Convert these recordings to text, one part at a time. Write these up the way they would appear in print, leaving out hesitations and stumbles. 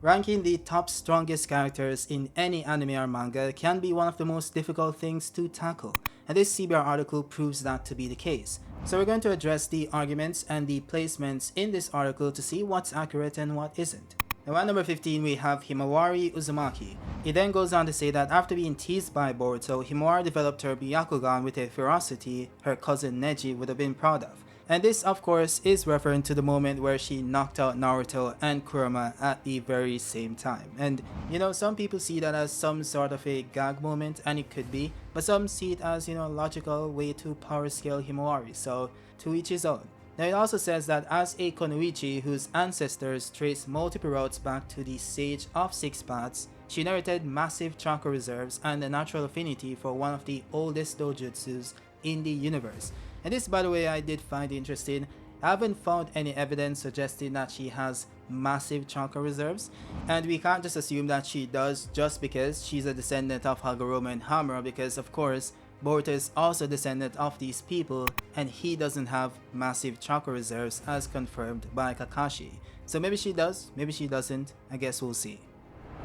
Ranking the top strongest characters in any anime or manga can be one of the most difficult things to tackle, and this CBR article proves that to be the case. So we're going to address the arguments and the placements in this article to see what's accurate and what isn't. Now at number 15 we have Himawari Uzumaki. He then goes on to say that after being teased by Boruto, Himawari developed her Byakugan with a ferocity her cousin Neji would have been proud of. And this of course is referring to the moment where she knocked out Naruto and Kurama at the very same time. And you know, some people see that as some sort of a gag moment, and it could be, but some see it as, you know, a logical way to power scale Himawari, so to each his own. Now it also says that as a Konoichi whose ancestors trace multiple routes back to the Sage of Six Paths, she inherited massive chakra reserves and a natural affinity for one of the oldest dojutsus in the universe. And this, by the way, I did find interesting. I haven't found any evidence suggesting that she has massive chakra reserves, and we can't just assume that she does just because she's a descendant of Hagoromo and Hamura, because of course Boruto is also a descendant of these people and he doesn't have massive chakra reserves as confirmed by Kakashi. So maybe she does, maybe she doesn't, I guess we'll see.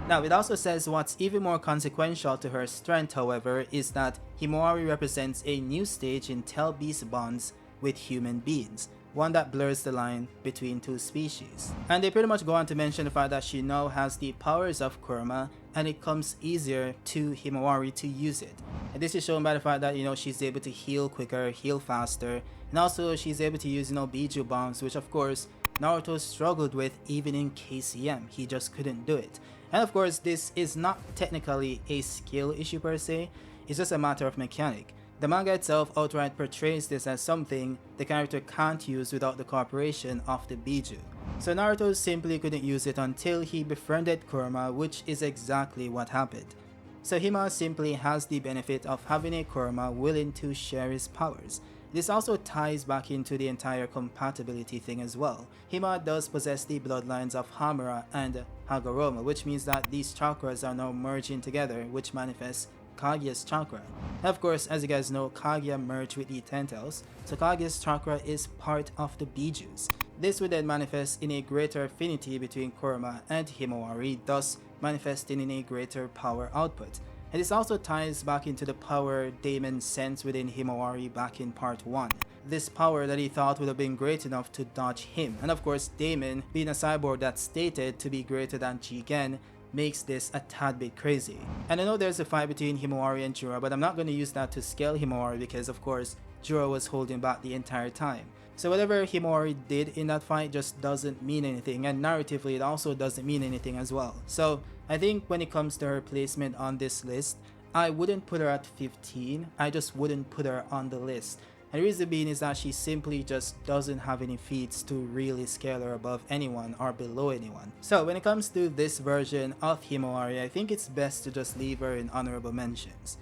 Now it also says what's even more consequential to her strength, however, is that Himawari represents a new stage in Tell-Beast bonds with human beings, one that blurs the line between two species. And they pretty much go on to mention the fact that she now has the powers of Kurama and it comes easier to Himawari to use it. And this is shown by the fact that, you know, she's able to heal quicker, heal faster, and also she's able to use, you know, Biju bombs, which of course Naruto struggled with even in KCM, he just couldn't do it. And of course this is not technically a skill issue per se, it's just a matter of mechanic. The manga itself outright portrays this as something the character can't use without the cooperation of the Biju. So Naruto simply couldn't use it until he befriended Kurama, which is exactly what happened. So Hima simply has the benefit of having a Kurama willing to share his powers. This also ties back into the entire compatibility thing as well. Hima does possess the bloodlines of Hamura and Hagoromo, which means that these chakras are now merging together, which manifests Kaguya's chakra. And of course, as you guys know, Kaguya merged with the Ten Tails, so Kaguya's chakra is part of the Bijus. This would then manifest in a greater affinity between Kurama and Himawari, thus manifesting in a greater power output. And this also ties back into the power Daemon sensed within Himawari back in part 1. This power that he thought would have been great enough to dodge him. And of course, Daemon, being a cyborg that's stated to be greater than Jigen, makes this a tad bit crazy. And I know there's a fight between Himawari and Juro, but I'm not going to use that to scale Himawari because of course Juro was holding back the entire time. So whatever Himawari did in that fight just doesn't mean anything, and narratively it also doesn't mean anything as well. So I think when it comes to her placement on this list, I wouldn't put her at 15, I just wouldn't put her on the list. And the reason being is that she simply just doesn't have any feats to really scale her above anyone or below anyone. So when it comes to this version of Himawari, I think it's best to just leave her in honorable mentions.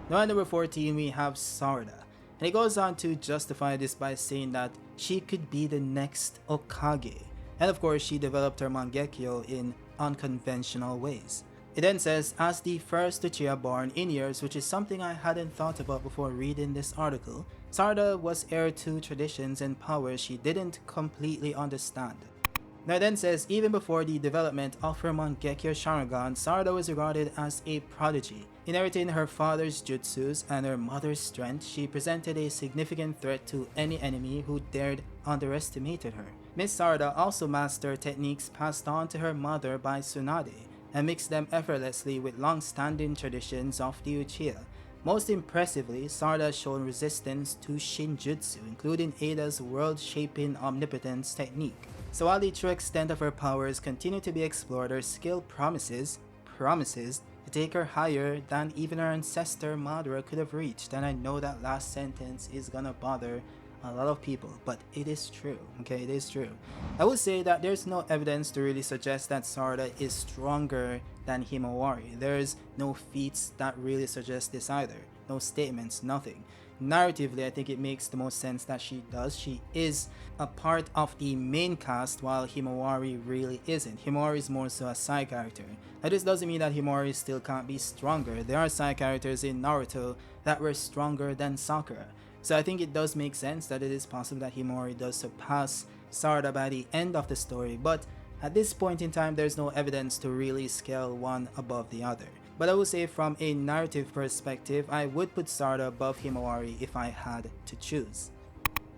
Now at number 14 we have Sarada. And he goes on to justify this by saying that she could be the next Hokage. And of course she developed her Mangekyo in unconventional ways. It then says, as the first Uchiha born in years, which is something I hadn't thought about before reading this article, Sarada was heir to traditions and powers she didn't completely understand. Now it then says, even before the development of her Mangekyo Sharingan, Sarada was regarded as a prodigy. Inheriting her father's jutsus and her mother's strength, she presented a significant threat to any enemy who dared underestimate her. Miss Sarada also mastered techniques passed on to her mother by Tsunade, and mixed them effortlessly with long-standing traditions of the Uchiha. Most impressively, Sarada has shown resistance to Shinjutsu, including Eida's world-shaping omnipotence technique. So while the true extent of her powers continue to be explored, her skill promises to take her higher than even her ancestor Madara could have reached. And I know that last sentence is gonna bother a lot of people, but it is true, okay, it is true. I would say that there's no evidence to really suggest that Sarada is stronger than Himawari. There's no feats that really suggest this either, no statements, nothing. Narratively, I think it makes the most sense that she does. She is a part of the main cast while Himawari really isn't. Himawari is more so a side character. Now this doesn't mean that Himawari still can't be stronger. There are side characters in Naruto that were stronger than Sakura. So I think it does make sense that it is possible that Himawari does surpass Sarada by the end of the story, but At this point in time, there's no evidence to really scale one above the other. But I would say from a narrative perspective, I would put Sarada above Himawari if I had to choose.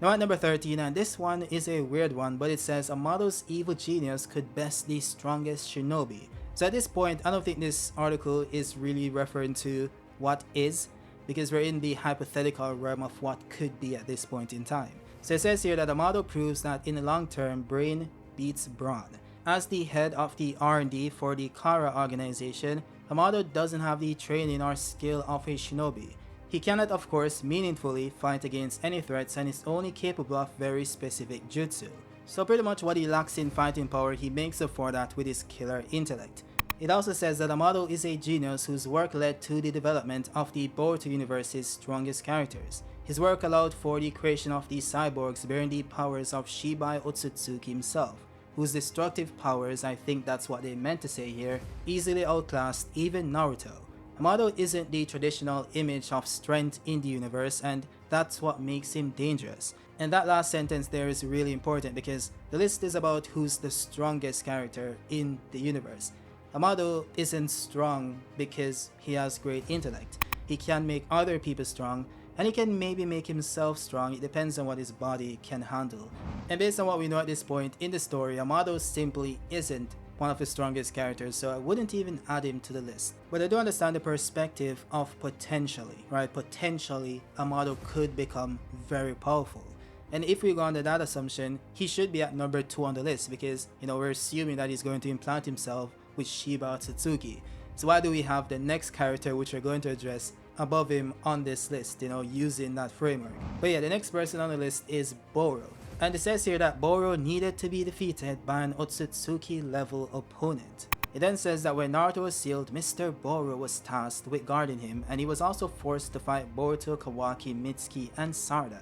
Now at number 13, and this one is a weird one, but it says Amado's evil genius could best the strongest shinobi. So at this point, I don't think this article is really referring to what is, because we're in the hypothetical realm of what could be at this point in time. So it says here that Amado proves that in the long term, brain beats brawn. As the head of the R&D for the Kara organization, Amado doesn't have the training or skill of a shinobi. He cannot of course meaningfully fight against any threats and is only capable of very specific jutsu. So pretty much what he lacks in fighting power, he makes up for that with his killer intellect. It also says that Amado is a genius whose work led to the development of the Boruto universe's strongest characters. His work allowed for the creation of the cyborgs bearing the powers of Shibai Otsutsuki himself, whose destructive powers, I think that's what they meant to say here, easily outclassed even Naruto. Amado isn't the traditional image of strength in the universe, and that's what makes him dangerous. And that last sentence there is really important because the list is about who's the strongest character in the universe. Amado isn't strong because he has great intellect. He can make other people strong, and he can maybe make himself strong. It depends on what his body can handle. And based on what we know at this point in the story, Amado simply isn't one of the strongest characters, so I wouldn't even add him to the list. But I do understand the perspective of potentially, right? Potentially, Amado could become very powerful. And if we go under that assumption, he should be at number 2 on the list because, we're assuming that he's going to implant himself with Shibai Otsutsuki. So why do we have the next character which we're going to address above him on this list, using that framework? But yeah, the next person on the list is Boro. And it says here that Boro needed to be defeated by an Otsutsuki level opponent. It then says that when Naruto was sealed, Mr. Boro was tasked with guarding him, and he was also forced to fight Boruto, Kawaki, Mitsuki, and Sarada.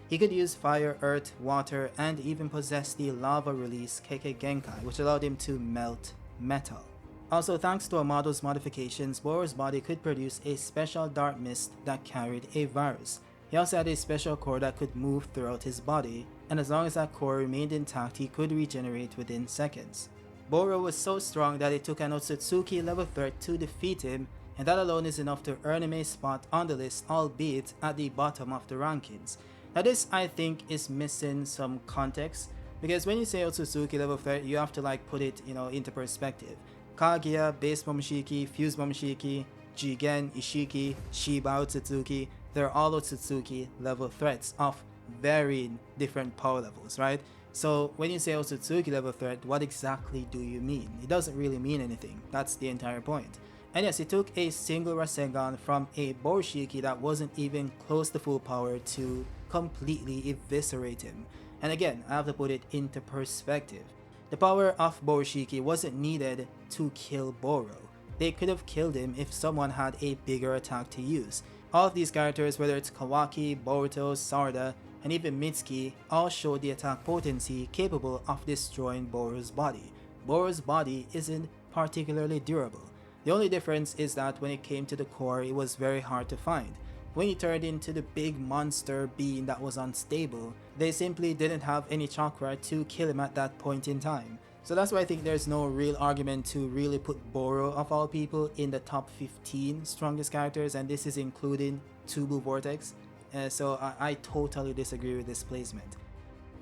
He could use fire, earth, water, and even possess the lava release Kekkei Genkai, which allowed him to melt metal. Also, thanks to Amado's modifications, Boro's body could produce a special dark mist that carried a virus. He also had a special core that could move throughout his body, and as long as that core remained intact, he could regenerate within seconds. Boro was so strong that it took an Otsutsuki level threat to defeat him, and that alone is enough to earn him a spot on the list, albeit at the bottom of the rankings. Now this, I think, is missing some context, because when you say Otsutsuki level threat, you have to put it, into perspective. Kaguya, Base Momoshiki, Fuse Momoshiki, Jigen, Isshiki, Shibai Otsutsuki, they're all Otsutsuki level threats of varying different power levels, right? So when you say Otsutsuki level threat, what exactly do you mean? It doesn't really mean anything. That's the entire point. And yes, it took a single Rasengan from a Borushiki that wasn't even close to full power to completely eviscerate him. And again, I have to put it into perspective. The power of Borushiki wasn't needed to kill Boro. They could have killed him if someone had a bigger attack to use. All of these characters, whether it's Kawaki, Boruto, Sarada, and even Mitsuki, all showed the attack potency capable of destroying Boro's body. Boro's body isn't particularly durable. The only difference is that when it came to the core, it was very hard to find. When he turned into the big monster being that was unstable, they simply didn't have any chakra to kill him at that point in time. So that's why I think there's no real argument to really put Boro of all people in the top 15 strongest characters, and this is including Tubu Vortex. So I totally disagree with this placement.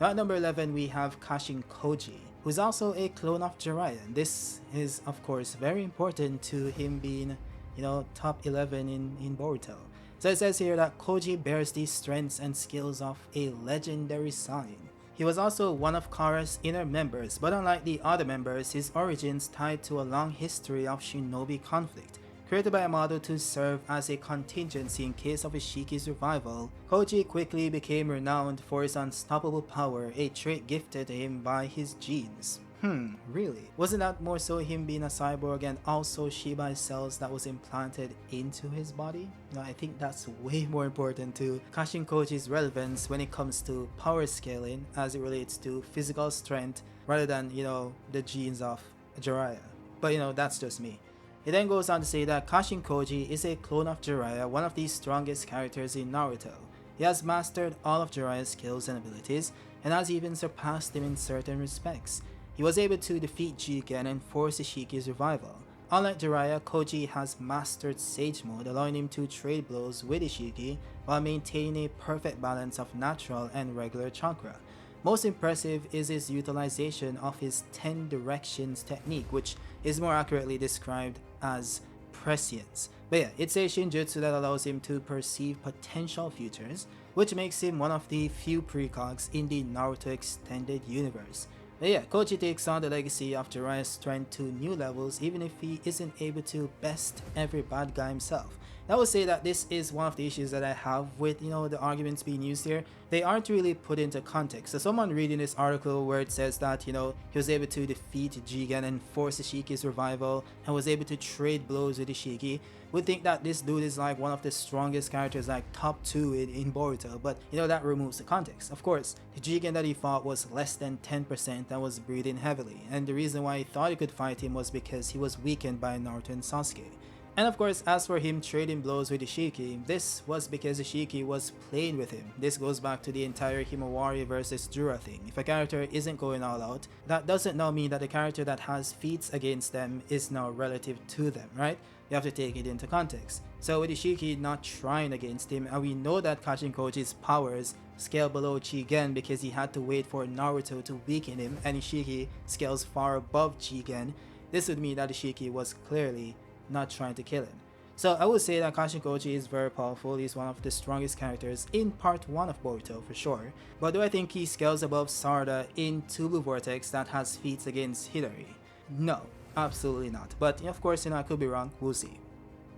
Now at number 11 we have Kashin Koji, who's also a clone of Jiraiya. This is of course very important to him being, top 11 in Boruto. So it says here that Koji bears the strengths and skills of a legendary sign. He was also one of Kara's inner members, but unlike the other members, his origins tied to a long history of shinobi conflict. Created by Amado to serve as a contingency in case of Isshiki's revival, Koji quickly became renowned for his unstoppable power, a trait gifted to him by his genes. Really? Wasn't that more so him being a cyborg and also Shibai cells that was implanted into his body? No, I think that's way more important to Kashin Koji's relevance when it comes to power scaling as it relates to physical strength rather than, the genes of Jiraiya. But that's just me. It then goes on to say that Kashin Koji is a clone of Jiraiya, one of the strongest characters in Naruto. He has mastered all of Jiraiya's skills and abilities, and has even surpassed him in certain respects. he was able to defeat Jigen and force Isshiki's revival. Unlike Jiraiya, Koji has mastered Sage Mode, allowing him to trade blows with Isshiki while maintaining a perfect balance of natural and regular chakra. Most impressive is his utilization of his 10 directions technique, which is more accurately described as prescience. But yeah, it's a shinjutsu that allows him to perceive potential futures, which makes him one of the few precogs in the Naruto extended universe. But yeah, Koji takes on the legacy of Jiraiya's strength to new levels even if he isn't able to best every bad guy himself. I would say that this is one of the issues that I have with, the arguments being used here. They aren't really put into context. So someone reading this article where it says that, he was able to defeat Jigen and force Ishiki's revival and was able to trade blows with Isshiki, would think that this dude is like one of the strongest characters, like top 2 in Boruto, but that removes the context. Of course, the Jigen that he fought was less than 10% and was breathing heavily, and the reason why he thought he could fight him was because he was weakened by Naruto and Sasuke. And of course, as for him trading blows with Isshiki, this was because Isshiki was playing with him. This goes back to the entire Himawari versus Jura thing. If a character isn't going all out, that doesn't now mean that the character that has feats against them is now relative to them, right? You have to take it into context. So with Isshiki not trying against him, and we know that Kashin Koji's powers scale below Jigen because he had to wait for Naruto to weaken him, and Isshiki scales far above Jigen, this would mean that Isshiki was clearly not trying to kill him. So I would say that Kashin Koji is very powerful. He's one of the strongest characters in part 1 of Boruto for sure. But do I think he scales above Sarada in Blue Vortex that has feats against Hidari? No, absolutely not. But of course, I could be wrong, we'll see.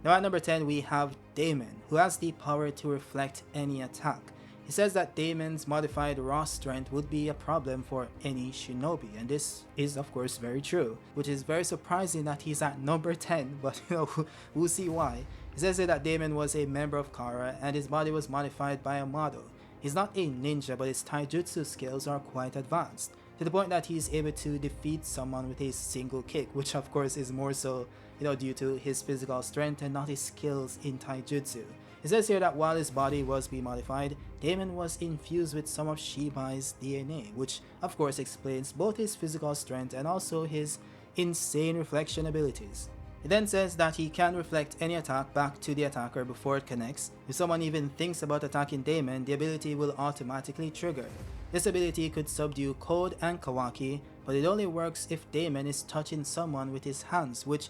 Now at number 10 we have Daemon, who has the power to reflect any attack. He says that Daemon's modified raw strength would be a problem for any shinobi, and this is of course very true, which is very surprising that he's at number 10, but we'll see why. He says that Daemon was a member of Kara and his body was modified by Amado. He's not a ninja, but his taijutsu skills are quite advanced, to the point that he's able to defeat someone with a single kick, which of course is more so due to his physical strength and not his skills in taijutsu. It says here that while his body was being modified, Daemon was infused with some of Shibai's DNA, which of course explains both his physical strength and also his insane reflection abilities. It then says that he can reflect any attack back to the attacker before it connects. If someone even thinks about attacking Daemon, the ability will automatically trigger. This ability could subdue Code and Kawaki, but it only works if Daemon is touching someone with his hands, which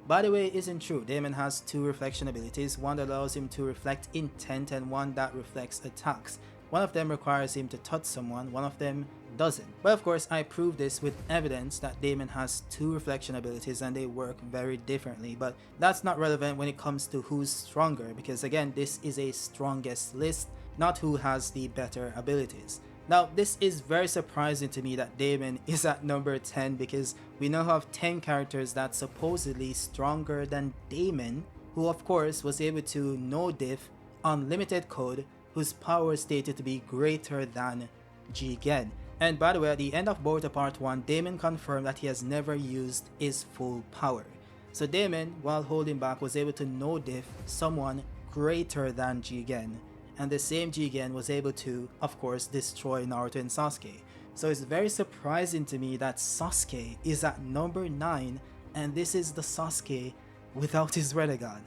by the way isn't true. Daemon has 2 reflection abilities, one that allows him to reflect intent and one that reflects attacks. One of them requires him to touch someone, one of them doesn't. But of course I prove this with evidence that Daemon has 2 reflection abilities and they work very differently, but that's not relevant when it comes to who's stronger, because again this is a strongest list, not who has the better abilities. Now, this is very surprising to me that Daemon is at number 10 because we now have 10 characters that's supposedly stronger than Daemon, who of course was able to no diff unlimited code, whose power is stated to be greater than Jigen. And by the way, at the end of Boruto Part 1, Daemon confirmed that he has never used his full power. So Daemon, while holding back, was able to no diff someone greater than Jigen. And the same Jigen was able to, of course, destroy Naruto and Sasuke. So it's very surprising to me that Sasuke is at number 9, and this is the Sasuke without his Rinnegan.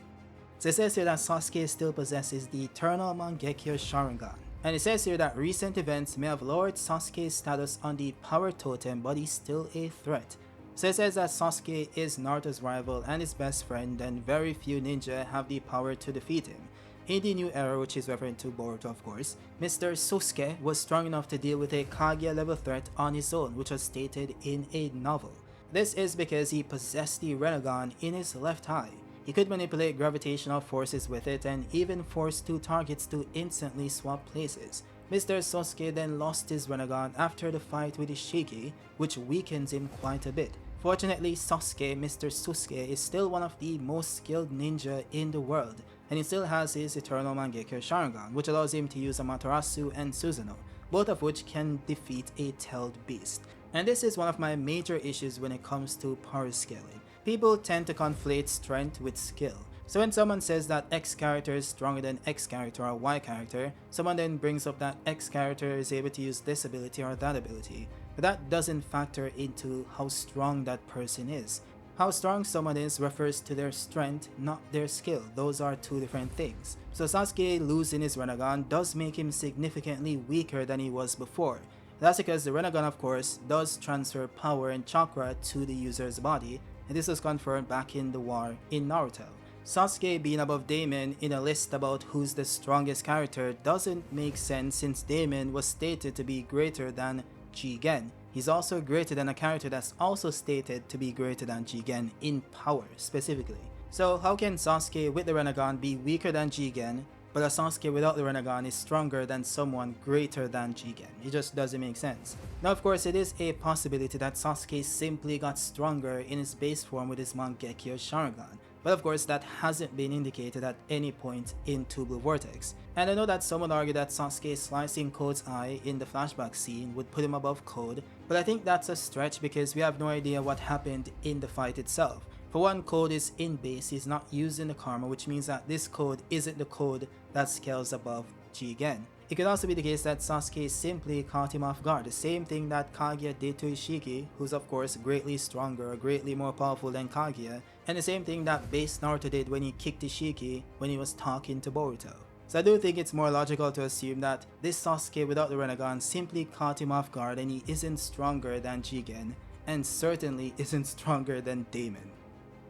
So it says here that Sasuke still possesses the Eternal Mangekyo Sharingan. And it says here that recent events may have lowered Sasuke's status on the power totem, but he's still a threat. So it says that Sasuke is Naruto's rival and his best friend, and very few ninja have the power to defeat him. In the new era, which is referring to Boruto of course, Mr. Sasuke was strong enough to deal with a Kaguya level threat on his own, which was stated in a novel. This is because he possessed the Rinnegan in his left eye. He could manipulate gravitational forces with it and even force 2 targets to instantly swap places. Mr. Sasuke then lost his Rinnegan after the fight with Isshiki, which weakens him quite a bit. Fortunately, Mr. Sasuke is still one of the most skilled ninja in the world, and he still has his Eternal Mangekyo Sharingan, which allows him to use Amaterasu and Susanoo, both of which can defeat a tailed beast. And this is one of my major issues when it comes to power scaling. People tend to conflate strength with skill. So when someone says that X character is stronger than X character or Y character, someone then brings up that X character is able to use this ability or that ability. but that doesn't factor into how strong that person is. How strong someone is refers to their strength, not their skill. Those are two different things. So Sasuke losing his Rinnegan does make him significantly weaker than he was before. That's because the Rinnegan, of course, does transfer power and chakra to the user's body, and this was confirmed back in the war in Naruto. Sasuke being above Daemon in a list about who's the strongest character doesn't make sense since Daemon was stated to be greater than Jigen. He's also greater than a character that's also stated to be greater than Jigen in power specifically. So how can Sasuke with the Rinnegan be weaker than Jigen, but a Sasuke without the Rinnegan is stronger than someone greater than Jigen? It just doesn't make sense. Now of course it is a possibility that Sasuke simply got stronger in his base form with his Mangekyo Sharingan. But of course that hasn't been indicated at any point in Two Blue Vortex. And I know that some would argue that Sasuke slicing Code's eye in the flashback scene would put him above Code, but I think that's a stretch because we have no idea what happened in the fight itself. For one, Code is in base, he's not using the karma, which means that this Code isn't the Code that scales above Jigen. It could also be the case that Sasuke simply caught him off guard, the same thing that Kaguya did to Isshiki, who's of course greatly stronger, greatly more powerful than Kaguya, and the same thing that base Naruto did when he kicked Isshiki when he was talking to Boruto. So I do think it's more logical to assume that this Sasuke without the Rinnegan simply caught him off guard and he isn't stronger than Jigen, and certainly isn't stronger than Daemon.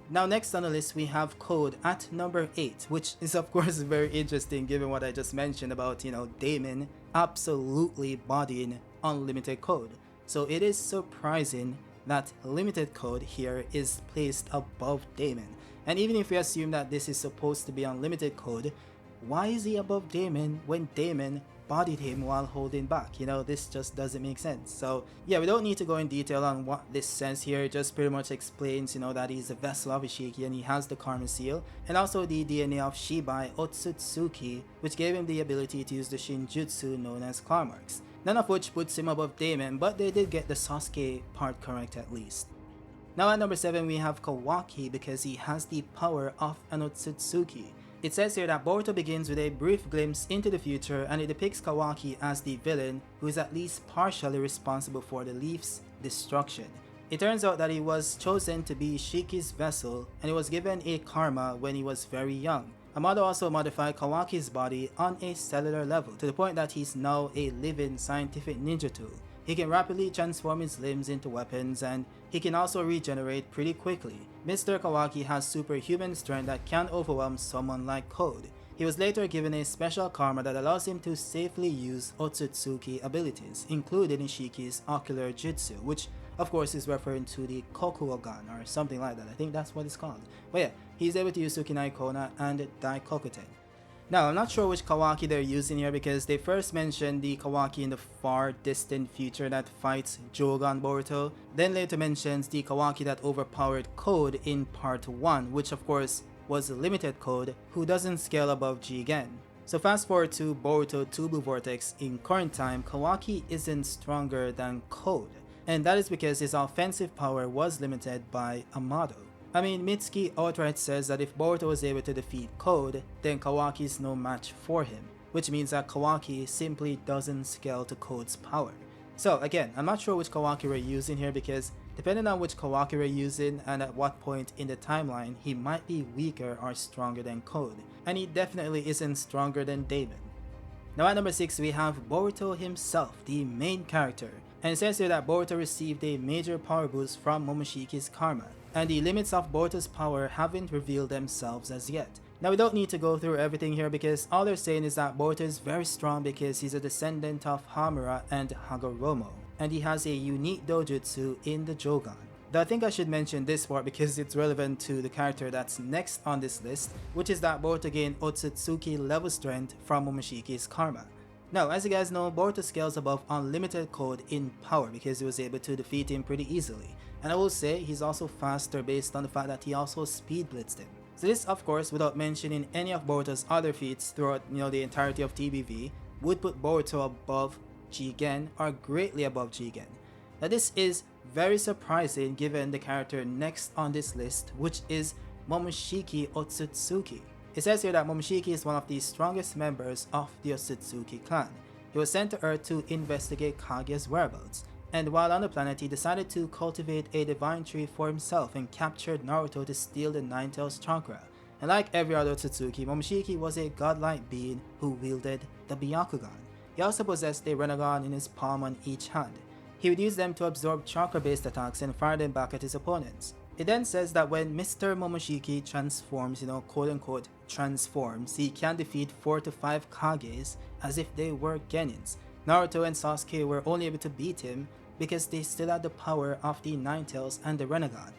Now next on the list we have Code at number 8, which is of course very interesting given what I just mentioned about, Daemon absolutely bodying unlimited Code. So it is surprising that limited Code here is placed above Daemon. And even if we assume that this is supposed to be unlimited Code, why is he above Daemon when Daemon bodied him while holding back? This just doesn't make sense. So yeah, we don't need to go in detail on what this says here. It just pretty much explains, that he's a vessel of Isshiki and he has the Karma Seal, and also the DNA of Shibai Otsutsuki, which gave him the ability to use the Shinjutsu known as Claw Marks. None of which puts him above Daemon, but they did get the Sasuke part correct at least. Now at number 7 we have Kawaki because he has the power of an Otsutsuki. It says here that Boruto begins with a brief glimpse into the future and it depicts Kawaki as the villain who is at least partially responsible for the Leaf's destruction. It turns out that he was chosen to be Ishiki's vessel and he was given a karma when he was very young. Amado also modified Kawaki's body on a cellular level to the point that he's now a living scientific ninja tool. He can rapidly transform his limbs into weapons and he can also regenerate pretty quickly. Mr. Kawaki has superhuman strength that can overwhelm someone like Code. He was later given a special karma that allows him to safely use Otsutsuki abilities, including Ishiki's ocular jutsu, which of course is referring to the Kokuogan or something like that. I think that's what it's called. But yeah, he's able to use Sukinai Kona and Daikokuten. Now, I'm not sure which Kawaki they're using here because they first mentioned the Kawaki in the far distant future that fights Jogan Boruto, then later mentions the Kawaki that overpowered Code in part 1, which of course was limited Code, who doesn't scale above Jigen. So fast forward to Boruto 2 Blue Vortex, in current time, Kawaki isn't stronger than Code, and that is because his offensive power was limited by Amado. I mean, Mitsuki outright says that if Boruto was able to defeat Code, then Kawaki is no match for him, which means that Kawaki simply doesn't scale to Code's power. So again, I'm not sure which Kawaki we're using here because depending on which Kawaki we're using and at what point in the timeline, he might be weaker or stronger than Code, and he definitely isn't stronger than Daemon. Now at number 6 we have Boruto himself, the main character, and it says here that Boruto received a major power boost from Momoshiki's karma, and the limits of Boruto's power haven't revealed themselves as yet. Now we don't need to go through everything here because all they're saying is that Boruto is very strong because he's a descendant of Hamura and Hagoromo, and he has a unique dojutsu in the Jogan. Though I think I should mention this part because it's relevant to the character that's next on this list, which is that Boruto gained Otsutsuki level strength from Momoshiki's karma. Now, as you guys know, Boruto scales above unlimited Code in power because he was able to defeat him pretty easily. And I will say he's also faster based on the fact that he also speed blitzed him. So this, of course, without mentioning any of Boruto's other feats throughout the entirety of TBV, would put Boruto above Jigen or greatly above Jigen. Now this is very surprising given the character next on this list, which is Momoshiki Otsutsuki. It says here that Momoshiki is one of the strongest members of the Otsutsuki clan. He was sent to Earth to investigate Kaguya's whereabouts. and while on the planet he decided to cultivate a divine tree for himself and captured Naruto to steal the Nine-Tails chakra. And like every other Otsutsuki, Momoshiki was a godlike being who wielded the Byakugan. He also possessed a Rinnegan in his palm on each hand. He would use them to absorb chakra-based attacks and fire them back at his opponents. It then says that when Mr. Momoshiki transforms, quote-unquote transforms, he can defeat 4 to 5 Kages as if they were Genins. Naruto and Sasuke were only able to beat him because they still had the power of the Nine-Tails and the Rinnegan.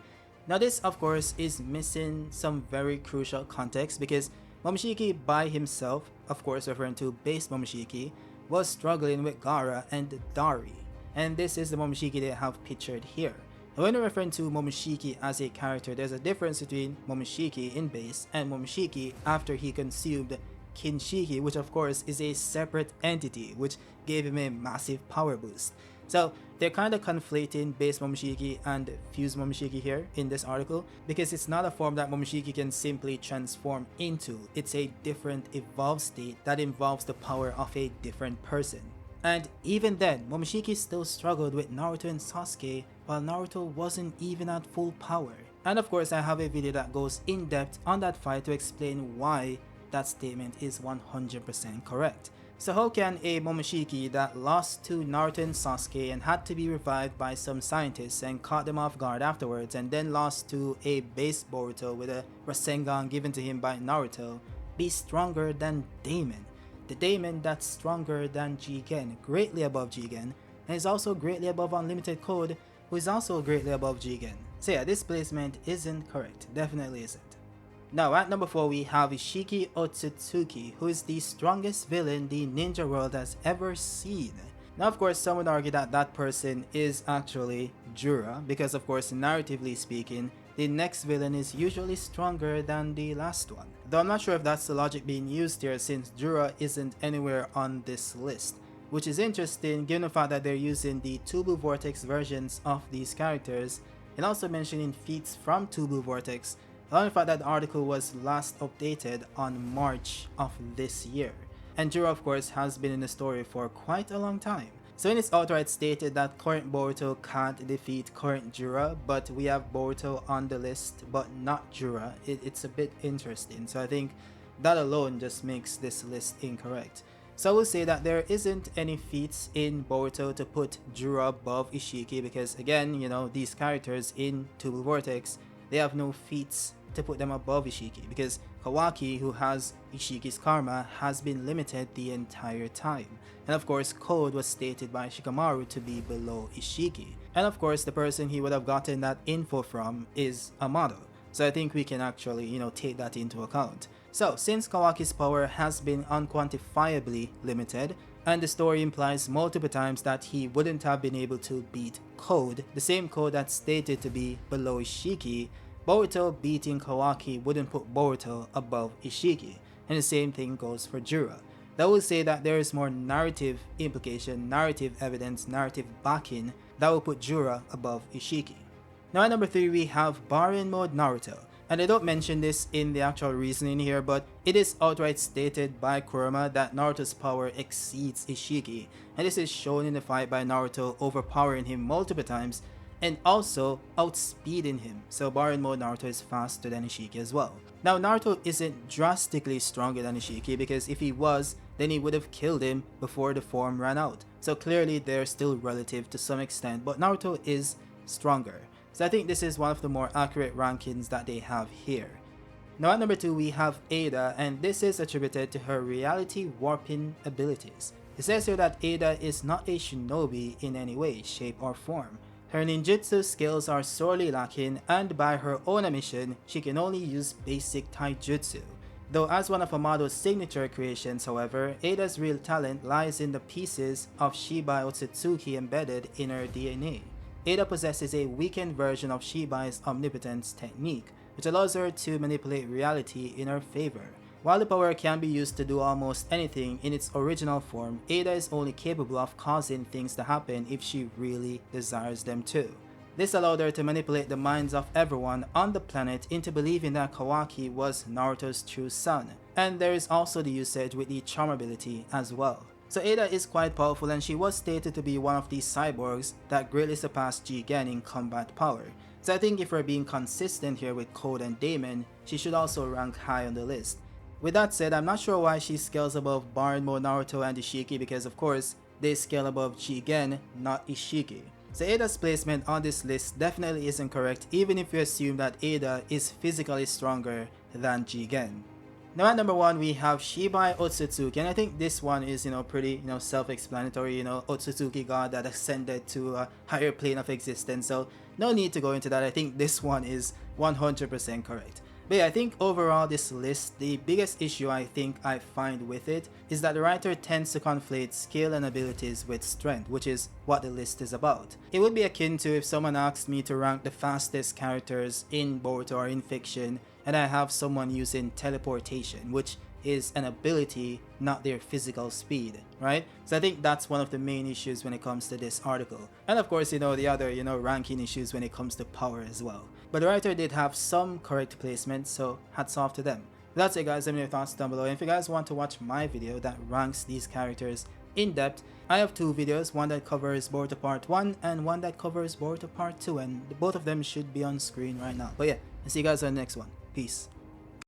Now this of course is missing some very crucial context because Momoshiki by himself, of course referring to base Momoshiki, was struggling with Gaara and Dari. And this is the Momoshiki they have pictured here. Now when we're referring to Momoshiki as a character, there's a difference between Momoshiki in base and Momoshiki after he consumed Kinshiki, which of course is a separate entity which gave him a massive power boost. So they're kind of conflating base Momoshiki and fused Momoshiki here in this article because it's not a form that Momoshiki can simply transform into. It's a different evolved state that involves the power of a different person. And even then, Momoshiki still struggled with Naruto and Sasuke while Naruto wasn't even at full power. And of course I have a video that goes in depth on that fight to explain why that statement is 100% correct. So how can a Momoshiki that lost to Naruto and Sasuke and had to be revived by some scientists and caught them off guard afterwards and then lost to a base Boruto with a Rasengan given to him by Naruto be stronger than Daemon? The Daemon that's stronger than Jigen, greatly above Jigen, and is also greatly above Unlimited Code, who is also greatly above Jigen. So yeah, this placement isn't correct, definitely isn't. Now at number 4 we have Isshiki Otsutsuki, who is the strongest villain the ninja world has ever seen. Now of course some would argue that that person is actually Jura, because of course narratively speaking, the next villain is usually stronger than the last one. Though I'm not sure if that's the logic being used here since Jura isn't anywhere on this list. Which is interesting given the fact that they're using the Tubu Vortex versions of these characters and also mentioning feats from Tubu Vortex. Allowing the fact that the article was last updated on March of this year. And Juro of course has been in the story for quite a long time. So in it's outright stated that current Boruto can't defeat current Jura, but we have Boruto on the list but not Jura. It's a bit interesting, so I think that alone just makes this list incorrect. So I will say that there isn't any feats in Boruto to put Jura above Isshiki because again, these characters in Tubu Vortex, they have no feats to put them above Isshiki because Kawaki, who has Isshiki's karma, has been limited the entire time. And of course Code was stated by Shikamaru to be below Isshiki. And of course the person he would have gotten that info from is Amado. So I think we can actually, take that into account. So since Kawaki's power has been unquantifiably limited, and the story implies multiple times that he wouldn't have been able to beat Code, the same Code that's stated to be below Isshiki, Boruto beating Kawaki wouldn't put Boruto above Isshiki, and the same thing goes for Jura. That will say that there is more narrative implication, narrative evidence, narrative backing that will put Jura above Isshiki. Now at number 3 we have Baryon mode Naruto. And I don't mention this in the actual reasoning here, but it is outright stated by Kurama that Naruto's power exceeds Isshiki, and this is shown in the fight by Naruto overpowering him multiple times and also outspeeding him. So Baryon mode Naruto is faster than Isshiki as well. Now Naruto isn't drastically stronger than Isshiki because if he was, then he would have killed him before the form ran out. So clearly they're still relative to some extent, but Naruto is stronger. So I think this is one of the more accurate rankings that they have here. Now at number 2 we have Eida, and this is attributed to her reality warping abilities. It says here that Eida is not a shinobi in any way, shape or form. Her ninjutsu skills are sorely lacking, and by her own admission, she can only use basic taijutsu. Though as one of Amado's signature creations, however, Eida's real talent lies in the pieces of Shibai Otsutsuki embedded in her DNA. Eida possesses a weakened version of Shibai's omnipotence technique, which allows her to manipulate reality in her favor. While the power can be used to do almost anything in its original form, Eida is only capable of causing things to happen if she really desires them to. This allowed her to manipulate the minds of everyone on the planet into believing that Kawaki was Naruto's true son, and there is also the usage with the charm ability as well. So Eida is quite powerful, and she was stated to be one of these cyborgs that greatly surpassed Jigen in combat power. So I think if we're being consistent here with Code and Daemon, she should also rank high on the list. With that said, I'm not sure why she scales above Baryon, Naruto, and Isshiki, because of course, they scale above Jigen, not Isshiki. So Eida's placement on this list definitely isn't correct, even if we assume that Eida is physically stronger than Jigen. Now at number 1, we have Shibai Otsutsuki, and I think this one is, pretty, self-explanatory, Otsutsuki god that ascended to a higher plane of existence, so no need to go into that. I think this one is 100% correct. But yeah, I think overall this list, the biggest issue I think I find with it is that the writer tends to conflate skill and abilities with strength, which is what the list is about. It would be akin to if someone asked me to rank the fastest characters in Boruto or in fiction, and I have someone using teleportation, which is an ability, not their physical speed, right? So I think that's one of the main issues when it comes to this article. And of course, the other, ranking issues when it comes to power as well. But the writer did have some correct placement, so hats off to them. That's it guys, let me know your thoughts down below. And if you guys want to watch my video that ranks these characters in depth, I have 2 videos, one that covers Boruto Part 1 and one that covers Boruto Part 2, and both of them should be on screen right now. But yeah, I'll see you guys on the next one. Peace.